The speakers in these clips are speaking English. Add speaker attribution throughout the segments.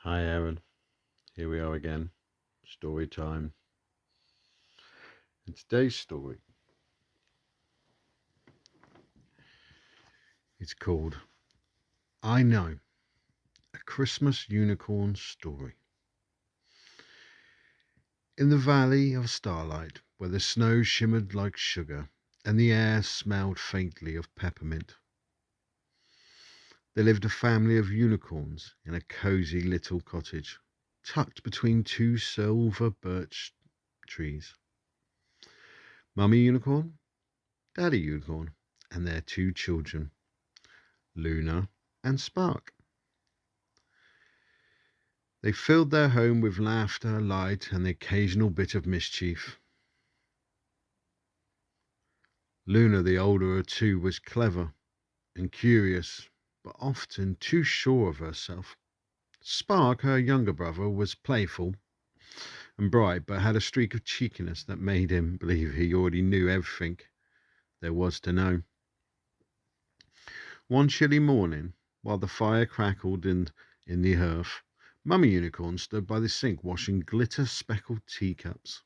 Speaker 1: Hi Aaron, here we are again, story time. And today's story is called I Know, a Christmas Unicorn Story. In the valley of starlight, where the snow shimmered like sugar and the air smelled faintly of peppermint, there lived a family of unicorns in a cozy little cottage, tucked between two silver birch trees. Mummy Unicorn, Daddy Unicorn, and their two children, Luna and Spark. They filled their home with laughter, light, and the occasional bit of mischief. Luna, the older of two, was clever and curious, but often too sure of herself. Spark, her younger brother, was playful and bright, but had a streak of cheekiness that made him believe he already knew everything there was to know. One chilly morning, while the fire crackled in the hearth, Mummy Unicorn stood by the sink washing glitter-speckled teacups.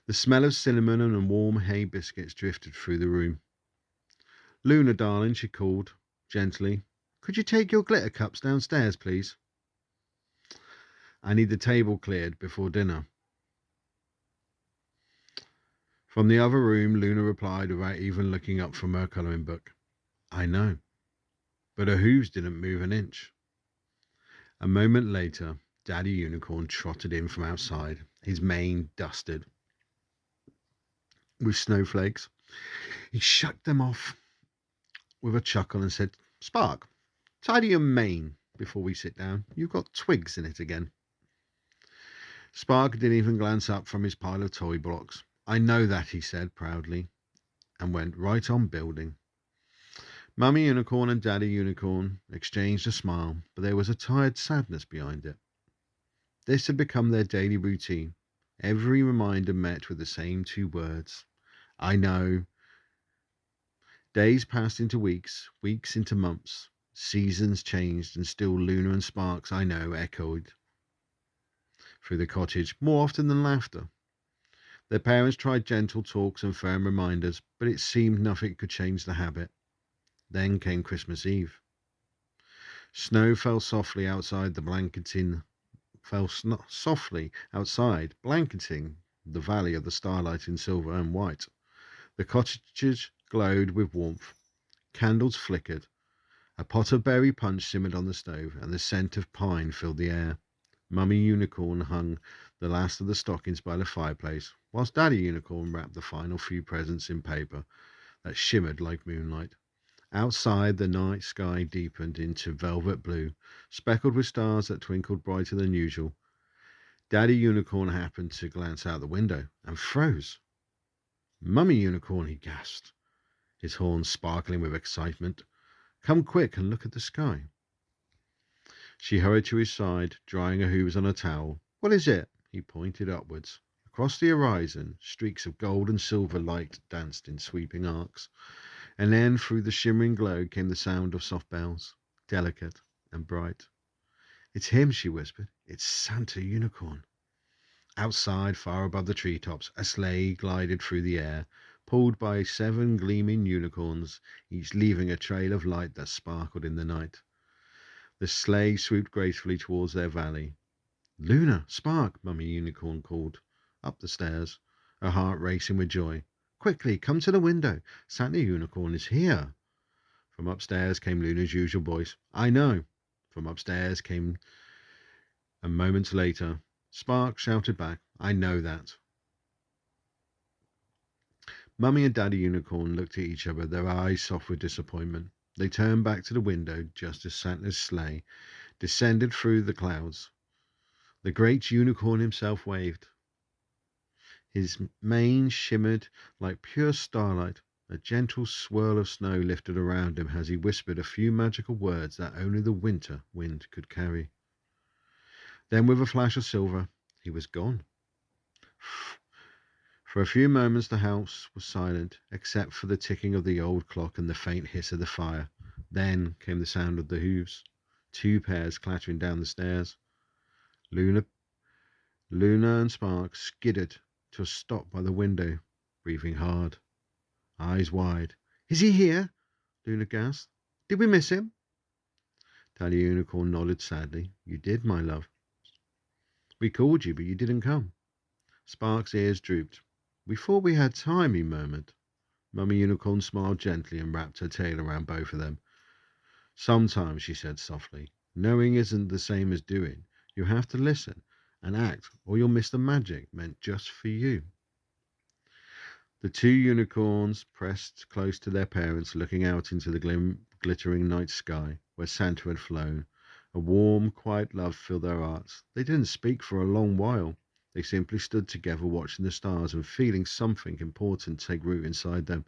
Speaker 1: The smell of cinnamon and warm hay biscuits drifted through the room. Luna, darling, she called gently, could you take your glitter cups downstairs, please? I need the table cleared before dinner. From the other room, Luna replied without even looking up from her colouring book. I know. But her hooves didn't move an inch. A moment later, Daddy Unicorn trotted in from outside, his mane dusted with snowflakes. He shook them off with a chuckle and said, Spark, tidy your mane before we sit down. You've got twigs in it again. Spark didn't even glance up from his pile of toy blocks. I know that, he said proudly, and went right on building. Mummy Unicorn and Daddy Unicorn exchanged a smile, but there was a tired sadness behind it. This had become their daily routine. Every reminder met with the same two words. I know. Days passed into weeks, weeks into months. Seasons changed, and still Luna and Sparks, I know, echoed through the cottage more often than laughter. Their parents tried gentle talks and firm reminders, but it seemed nothing could change the habit. Then came Christmas Eve. Snow fell softly outside the blanketing softly outside, blanketing the valley of the starlight in silver and white. The cottages glowed with warmth. Candles flickered. A pot of berry punch simmered on the stove, and the scent of pine filled the air. Mummy Unicorn hung the last of the stockings by the fireplace, whilst Daddy Unicorn wrapped the final few presents in paper that shimmered like moonlight. Outside, the night sky deepened into velvet blue, speckled with stars that twinkled brighter than usual. Daddy Unicorn happened to glance out the window and froze. Mummy Unicorn, he gasped, his horns sparkling with excitement. Come quick and look at the sky. She hurried to his side, drying her hooves on a towel. What is it? He pointed upwards. Across the horizon, streaks of gold and silver light danced in sweeping arcs, and then through the shimmering glow came the sound of soft bells, delicate and bright. It's him, she whispered. It's Santa Unicorn. Outside, far above the treetops, a sleigh glided through the air, pulled by 7 gleaming unicorns, each leaving a trail of light that sparkled in the night. The sleigh swooped gracefully towards their valley. Luna, Spark, Mummy Unicorn called, up the stairs, her heart racing with joy. Quickly, come to the window. Santa Unicorn is here. From upstairs came Luna's usual voice. I know. From upstairs came a moment later. Spark shouted back, I know that. Mummy and Daddy Unicorn looked at each other, their eyes soft with disappointment. They turned back to the window just as Santa's sleigh descended through the clouds. The great unicorn himself waved. His mane shimmered like pure starlight. A gentle swirl of snow lifted around him as he whispered a few magical words that only the winter wind could carry. Then, with a flash of silver, he was gone. For a few moments the house was silent, except for the ticking of the old clock and the faint hiss of the fire. Then came the sound of the hooves, 2 pairs clattering down the stairs. Luna, Luna and Spark skidded to a stop by the window, breathing hard, eyes wide. Is he here? Luna gasped. Did we miss him? Tiny Unicorn nodded sadly. You did, my love. We called you, but you didn't come. Spark's ears drooped. We thought we had time, he murmured. Mummy Unicorn smiled gently and wrapped her tail around both of them. Sometimes, she said softly, knowing isn't the same as doing. You have to listen and act, or you'll miss the magic meant just for you. The two unicorns pressed close to their parents, looking out into the glittering night sky where Santa had flown. A warm, quiet love filled their hearts. They didn't speak for a long while. They simply stood together, watching the stars and feeling something important take root inside them.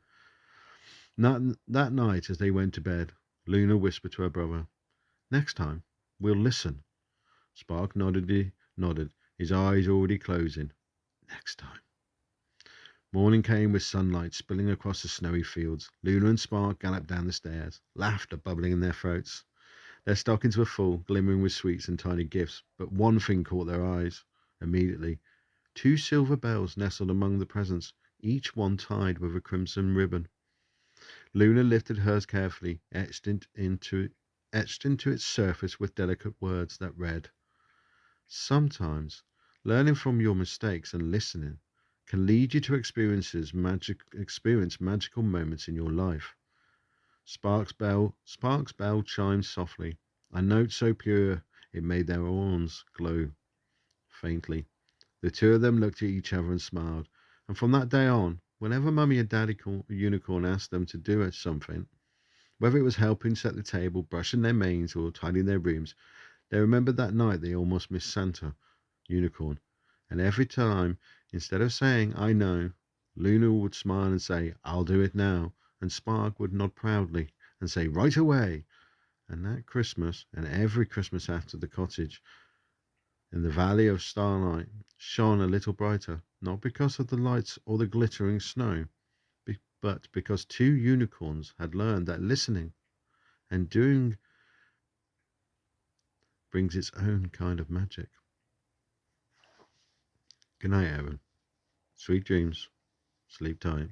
Speaker 1: That night, as they went to bed, Luna whispered to her brother, Next time, we'll listen. Spark nodded, his eyes already closing. Next time. Morning came with sunlight spilling across the snowy fields. Luna and Spark galloped down the stairs, laughter bubbling in their throats. Their stockings were full, glimmering with sweets and tiny gifts, but one thing caught their eyes. Immediately, two silver bells nestled among the presents, each one tied with a crimson ribbon. Luna lifted hers carefully, etched into its surface with delicate words that read, Sometimes, learning from your mistakes and listening can lead you to experience magical moments in your life. Spark's bell chimed softly, a note so pure it made their horns glow faintly. The two of them looked at each other and smiled, and from that day on, whenever Mummy and Daddy Unicorn asked them to do something, whether it was helping set the table, brushing their manes, or tidying their rooms, they remembered that night they almost missed Santa Unicorn. And every time, instead of saying, I know, Luna would smile and say, I'll do it now. And Spark would nod proudly and say, Right away. And that Christmas, and every Christmas after, the cottage in the Valley of Starlight shone a little brighter, not because of the lights or the glittering snow, but because two unicorns had learned that listening and doing brings its own kind of magic. Good night, Evan. Sweet dreams. Sleep tight.